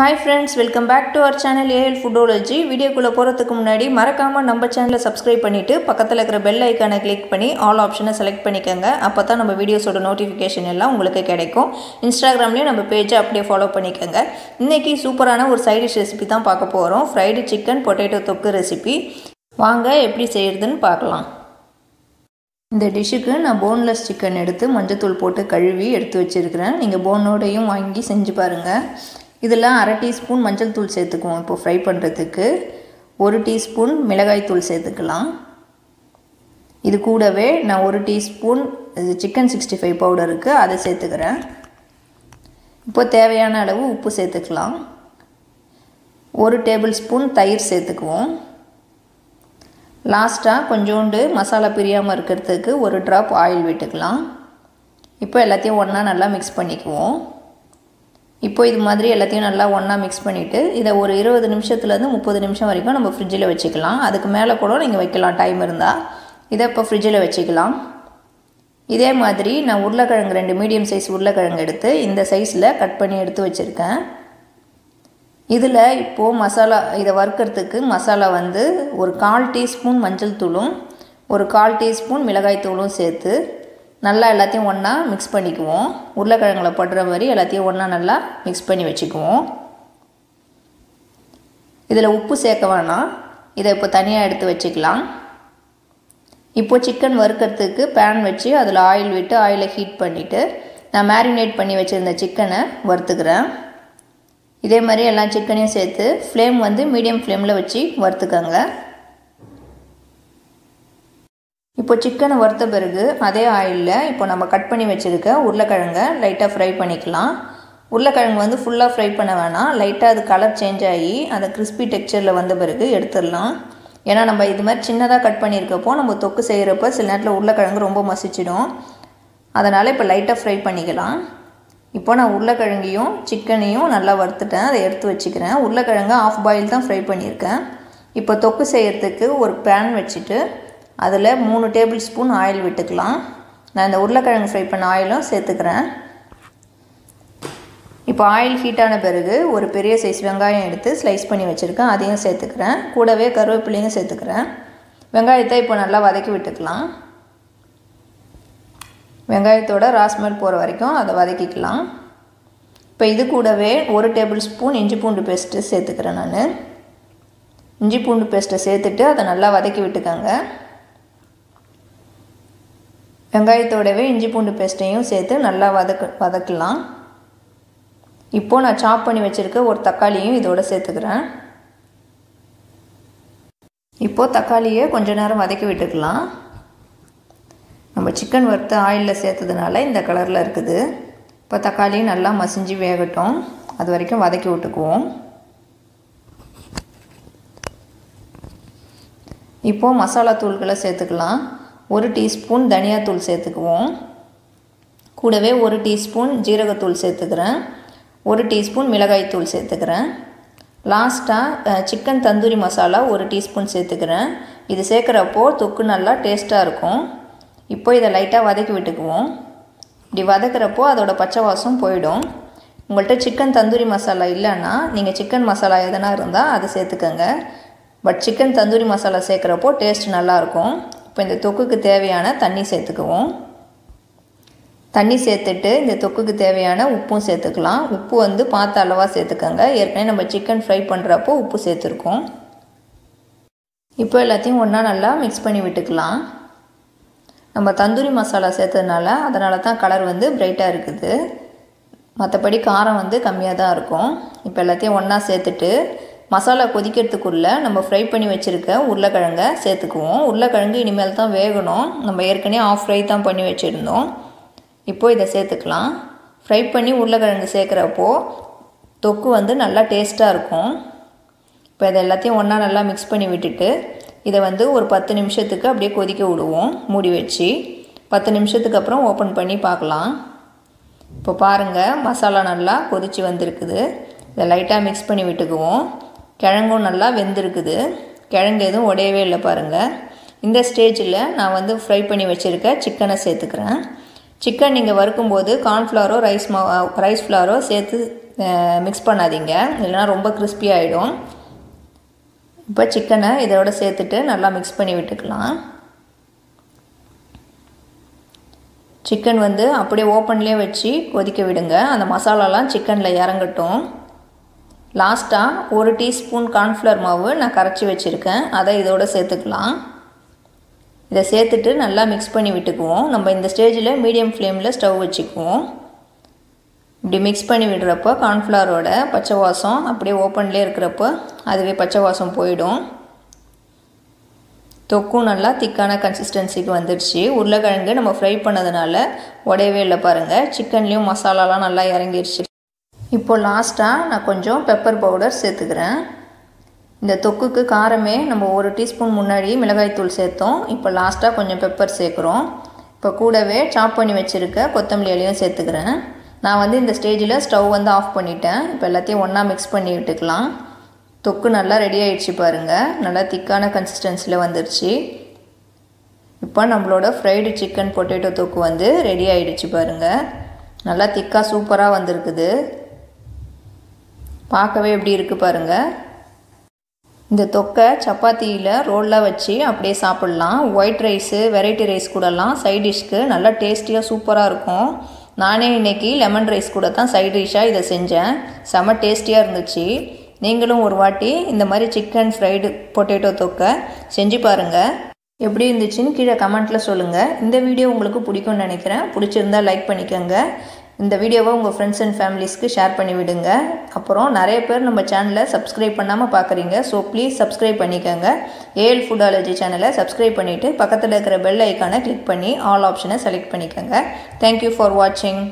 Hi friends, welcome back to our channel AL Foodology. Video குள்ள போறதுக்கு முன்னாடி மறக்காம நம்ம சேனலை subscribe பண்ணிட்டு பக்கத்துல இருக்கிற bell icon-ஐ click பண்ணி all option-ஐ select பண்ணிக்கங்க. அப்பதான் நம்ம வீடியோஸோட notification எல்லாம் உங்களுக்கு கிடைக்கும். Instagramலயும் நம்ம page-ஐ அப்படியே follow பண்ணிக்கங்க. இன்னைக்கு சூப்பரான ஒரு side dish recipe தான் பார்க்க போறோம். Fried chicken potato தொக்கு recipe. வாங்க எப்படி செய்யறதுன்னு பார்க்கலாம். இந்த டிஷ்க்கு நான் boneless chicken எடுத்து மஞ்சள் தூள் போட்டு கழுவி எடுத்து வச்சிருக்கேன். நீங்க போனோடையும் வாங்கி செஞ்சு பாருங்க. இதில் 1/2 டீஸ்பூன் மஞ்சள் தூள் சேர்த்துக்குவோம். இப்போ ஃப்ரை பண்ணுறதுக்கு 1 டீஸ்பூன் மிளகாய் தூள் சேர்த்துக்கலாம். இது கூடவே நான் 1 டீஸ்பூன் சிக்கன் 65 பவுடர் இருக்குது, அதை சேர்த்துக்கிறேன். இப்போ தேவையான அளவு உப்பு சேர்த்துக்கலாம். 1 டேபிள் ஸ்பூன் தயிர் சேர்த்துக்குவோம். லாஸ்ட்டாக கொஞ்சோண்டு மசாலா பிரியாமல் இருக்கிறதுக்கு 1 ட்ராப் ஆயில் விட்டுக்கலாம். இப்போ எல்லாத்தையும் ஒன்றா நல்லா மிக்ஸ் பண்ணிக்குவோம். இப்போ இது மாதிரி எல்லாத்தையும் நல்லா ஒன்றா மிக்ஸ் பண்ணிவிட்டு இதை ஒரு 20 நிமிஷத்துலேருந்து 30 நிமிஷம் வரைக்கும் நம்ம ஃப்ரிட்ஜில் வச்சுக்கலாம். அதுக்கு மேலே கூட நீங்கள் வைக்கலாம் டைம் இருந்தால். இதை இப்போ ஃப்ரிட்ஜில் வச்சுக்கலாம். இதே மாதிரி நான் உருளைக்கிழங்கு 2 மீடியம் சைஸ் உருளைக்கிழங்கு எடுத்து இந்த சைஸில் கட் பண்ணி எடுத்து வச்சுருக்கேன். இதில் இப்போது மசாலா இதை வறுக்கிறதுக்கு மசாலா வந்து ஒரு 1/4 டீஸ்பூன் மஞ்சள் தூளும் 1/4 டீஸ்பூன் மிளகாய் தூளும் சேர்த்து நல்லா எல்லாத்தையும் ஒன்றா மிக்ஸ் பண்ணிக்குவோம். உருளைக்கிழங்குல படுற மாதிரி எல்லாத்தையும் ஒன்றா நல்லா மிக்ஸ் பண்ணி வச்சுக்குவோம். இதில் உப்பு சேர்க்க வேணாம். இதை இப்போ தனியாக எடுத்து வச்சுக்கலாம். இப்போது சிக்கன் வறுக்கிறதுக்கு பேன் வச்சு அதில் ஆயில் விட்டு ஆயிலை ஹீட் பண்ணிவிட்டு நான் மேரினேட் பண்ணி வச்சுருந்த சிக்கனை வறுத்துக்கிறேன். இதே மாதிரி எல்லா சிக்கனையும் சேர்த்து ஃப்ளேம் வந்து மீடியம் ஃப்ளேமில் வச்சு வறுத்துக்கோங்க. இப்போ சிக்கனை வறுத்த பிறகு அதே ஆயிலில் இப்போ நம்ம கட் பண்ணி வச்சுருக்க உருளைக்கிழங்கை லைட்டாக ஃப்ரை பண்ணிக்கலாம். உருளைக்கிழங்கு வந்து ஃபுல்லாக ஃப்ரை பண்ண வேணாம். லைட்டாக அது கலர் சேஞ்ச் ஆகி அந்த கிறிஸ்பி டெக்ஸ்சரில் வந்த பிறகு எடுத்துடலாம். ஏன்னா நம்ம இது மாதிரி சின்னதாக கட் பண்ணியிருக்கப்போ நம்ம தொக்கு செய்கிறப்ப சில நேரத்தில் உருளைக்கிழங்கு ரொம்ப மசிச்சிடும். அதனால் இப்போ லைட்டாக ஃப்ரை பண்ணிக்கலாம். இப்போ நான் உருளைக்கிழங்கையும் சிக்கனையும் நல்லா வறுத்துட்டேன். அதை எடுத்து வச்சுக்கிறேன். உருளைக்கிழங்கு ஆஃப் பாயில் தான் ஃப்ரை பண்ணியிருக்கேன். இப்போ தொக்கு செய்கிறதுக்கு ஒரு பேன் வச்சுட்டு அதில் 3 டேபிள் ஸ்பூன் ஆயில் விட்டுக்கலாம். நான் இந்த உருளைக்கிழங்கு ஃப்ரை பண்ண ஆயிலும் சேர்த்துக்கிறேன். இப்போ ஆயில் ஹீட்டான பிறகு ஒரு பெரிய சைஸ் வெங்காயம் எடுத்து ஸ்லைஸ் பண்ணி வச்சுருக்கேன், அதையும் சேர்த்துக்கிறேன். கூடவே கருவேப்பிலையும் சேர்த்துக்கிறேன். வெங்காயத்தை இப்போ நல்லா வதக்கி விட்டுக்கலாம். வெங்காயத்தோட ராஸ்மெல் போகிற வரைக்கும் அதை வதக்கிக்கலாம். இப்போ இது கூடவே 1 டேபிள் ஸ்பூன் இஞ்சி பூண்டு பேஸ்ட்டு சேர்த்துக்கிறேன். நான் இஞ்சி பூண்டு பேஸ்ட்டை சேர்த்துட்டு அதை நல்லா வதக்கி விட்டுக்கோங்க. வெங்காயத்தோடவே இஞ்சி பூண்டு பேஸ்ட்டையும் சேர்த்து நல்லா வதக்கலாம். இப்போது நான் சாப் பண்ணி வச்சுருக்க ஒரு தக்காளியும் இதோட சேர்த்துக்கிறேன். இப்போது தக்காளியை கொஞ்ச நேரம் வதக்கி விட்டுக்கலாம். நம்ம சிக்கன் வறுத்து ஆயிலில் சேர்த்ததுனால இந்த கலரில் இருக்குது. இப்போ தக்காளியும் நல்லா மசிஞ்சு வேகட்டும். அது வரைக்கும் வதக்கி விட்டுக்குவோம். இப்போது மசாலா தூள்களை சேர்த்துக்கலாம். 1 டீஸ்பூன் தனியாத்தூள் சேர்த்துக்குவோம். கூடவே 1 டீஸ்பூன் ஜீரகத்தூள் சேர்த்துக்கிறேன். 1 டீஸ்பூன் மிளகாய் தூள் சேர்த்துக்கிறேன். லாஸ்ட்டாக சிக்கன் தந்தூரி மசாலா 1 டீஸ்பூன் சேர்த்துக்கிறேன். இது சேர்க்குறப்போ தொக்கு நல்லா டேஸ்ட்டாக இருக்கும். இப்போ இதை லைட்டாக வதக்கி விட்டுக்குவோம். இப்படி வதக்கிறப்போ அதோட பச்சை வாசம் போயிடும். உங்கள்கிட்ட சிக்கன் தந்தூரி மசாலா இல்லைன்னா நீங்கள் சிக்கன் மசாலா எதனா இருந்தால் அதை சேர்த்துக்கோங்க. பட் சிக்கன் தந்தூரி மசாலா சேர்க்குறப்போ டேஸ்ட் நல்லாயிருக்கும். இப்போ இந்த தொக்குக்கு தேவையான தண்ணி சேர்த்துக்குவோம். தண்ணி சேர்த்துட்டு இந்த தொக்குக்கு தேவையான உப்பும் சேர்த்துக்கலாம். உப்பு வந்து பார்த்து அளவாக சேர்த்துக்கோங்க. ஏற்கனவே நம்ம சிக்கன் ஃப்ரை பண்ணுறப்போ உப்பு சேர்த்துருக்கோம். இப்போ எல்லாத்தையும் ஒன்றா நல்லா மிக்ஸ் பண்ணி விட்டுக்கலாம். நம்ம தந்தூரி மசாலா சேர்த்ததுனால அதனால தான் கலர் வந்து பிரைட்டாக இருக்குது. மற்றபடி காரம் வந்து கம்மியாக தான் இருக்கும். இப்போ எல்லாத்தையும் ஒன்றா சேர்த்துட்டு மசாலா கொதிக்கிறதுக்குள்ளே நம்ம ஃப்ரை பண்ணி வச்சுருக்க உருளைக்கிழங்கை சேர்த்துக்குவோம். உருளைக்கிழங்கு இனிமேல் தான் வேகணும். நம்ம ஏற்கனவே ஆஃப் ஃப்ரை தான் பண்ணி வச்சுருந்தோம். இப்போது இதை சேர்த்துக்கலாம். ஃப்ரை பண்ணி உருளைக்கிழங்கு சேர்க்குறப்போ தொக்கு வந்து நல்லா டேஸ்ட்டாக இருக்கும். இப்போ இதை எல்லாத்தையும் ஒன்றா நல்லா மிக்ஸ் பண்ணி விட்டுட்டு இதை வந்து ஒரு 10 நிமிஷத்துக்கு அப்படியே கொதிக்க விடுவோம் மூடி வச்சு. 10 நிமிஷத்துக்கு அப்புறம் ஓப்பன் பண்ணி பார்க்கலாம். இப்போ பாருங்கள், மசாலா நல்லா கொதித்து வந்திருக்குது. இதை லைட்டாக மிக்ஸ் பண்ணி விட்டுக்குவோம். கிழங்கும் நல்லா வெந்திருக்குது. கிழங்கு எதுவும் உடையவே இல்லை பாருங்கள். இந்த ஸ்டேஜில் நான் வந்து ஃப்ரை பண்ணி வச்சுருக்க சிக்கனை சேர்த்துக்கிறேன். சிக்கன் நீங்கள் வறுக்கும்போது கார்ன்ஃப்ளவரோ ரைஸ் ஃப்ளவரோ சேர்த்து மிக்ஸ் பண்ணாதீங்க, இல்லைனா ரொம்ப கிறிஸ்பி ஆகிடும். இப்போ சிக்கனை இதோட சேர்த்துட்டு நல்லா மிக்ஸ் பண்ணி விட்டுக்கலாம். சிக்கன் வந்து அப்படியே ஓப்பன்லேயே வச்சு கொதிக்க விடுங்க, அந்த மசாலாலாம் சிக்கனில் இறங்கட்டும். லாஸ்ட்டாக 1 டீஸ்பூன் கார்ன்ஃப்ளவர் மாவு நான் கரைச்சி வச்சுருக்கேன், அதை இதோட சேர்த்துக்கலாம். இதை சேர்த்துட்டு நல்லா மிக்ஸ் பண்ணி விட்டுக்குவோம். நம்ம இந்த ஸ்டேஜில் மீடியம் ஃப்ளேமில் ஸ்டவ் வச்சுக்குவோம். இப்படி மிக்ஸ் பண்ணி விடுறப்போ கார்ன்ஃப்ளவரோட பச்சை வாசம் அப்படியே ஓப்பன்லேயே இருக்கிறப்போ அதுவே பச்சை வாசம் போயிடும். தொக்கும் நல்லா திக்கான கன்சிஸ்டன்சிக்கு வந்துடுச்சு. உருளைக்கிழங்கு நம்ம ஃப்ரை பண்ணதுனால உடையவே இல்லை பாருங்கள், சிக்கன்லேயும் மசாலாலாம் நல்லா இறங்கிடுச்சு. இப்போது லாஸ்ட்டாக நான் கொஞ்சம் பெப்பர் பவுடர் சேர்த்துக்கிறேன். இந்த தொக்குக்கு காரமே நம்ம 1 டீஸ்பூன் முன்னாடி மிளகாய்த்தூள் சேர்த்தோம், இப்போ லாஸ்ட்டாக கொஞ்சம் பெப்பர் சேர்க்குறோம். இப்போ கூடவே சாப் பண்ணி வச்சுருக்க கொத்தமல்லி இலையும் சேர்த்துக்கிறேன். நான் வந்து இந்த ஸ்டேஜில் ஸ்டவ் வந்து ஆஃப் பண்ணிட்டேன். இப்போ எல்லாத்தையும் ஒன்றா மிக்ஸ் பண்ணி விட்டுக்கலாம். தொக்கு நல்லா ரெடி ஆகிடுச்சு பாருங்கள், நல்லா திக்கான கன்சிஸ்டன்சியில் வந்துடுச்சு. இப்போ நம்மளோட ஃப்ரைடு சிக்கன் பொட்டேட்டோ தொக்கு வந்து ரெடி ஆகிடுச்சு பாருங்கள், நல்லா திக்காக சூப்பராக வந்திருக்குது. பார்க்கவே எப்படி இருக்குது பாருங்கள். இந்த தொக்கை சப்பாத்தியில் ரோலாக வச்சு அப்படியே சாப்பிட்லாம். ஒயிட் ரைஸு வெரைட்டி ரைஸ் கூடலாம் சைட் டிஷ்க்கு நல்லா டேஸ்டியாக சூப்பராக இருக்கும். நானே இன்றைக்கி லெமன் ரைஸ் கூட தான் சைட் டிஷ்ஷாக இதை செஞ்சேன், செம்ம டேஸ்டியாக இருந்துச்சு. நீங்களும் ஒரு வாட்டி இந்த மாதிரி சிக்கன் ஃப்ரைடு பொட்டேட்டோ தொக்கை செஞ்சு பாருங்கள். எப்படி இருந்துச்சுன்னு கீழே கமெண்ட்டில் சொல்லுங்கள். இந்த வீடியோ உங்களுக்கு பிடிக்கும்னு நினைக்கிறேன். பிடிச்சிருந்தா லைக் பண்ணிக்கோங்க. இந்த வீடியோவை உங்கள் ஃப்ரெண்ட்ஸ் அண்ட் ஃபேமிலிஸ்க்கு ஷேர் பண்ணி விடுங்க. அப்புறம் நிறைய பேர் நம்ம சேனலை சப்ஸ்கிரைப் பண்ணாமல் பார்க்குறீங்க, ஸோ ப்ளீஸ் சப்ஸ்கிரைப் பண்ணிக்கோங்க. ஏஎல் ஃபுட்டாலஜி சேனலை சப்ஸ்கிரைப் பண்ணிவிட்டு பக்கத்தில் இருக்கிற பெல் ஐக்கானை கிளிக் பண்ணி ஆல் ஆப்ஷனை செலக்ட் பண்ணிக்கோங்க. தேங்க்யூ ஃபார் வாட்சிங்.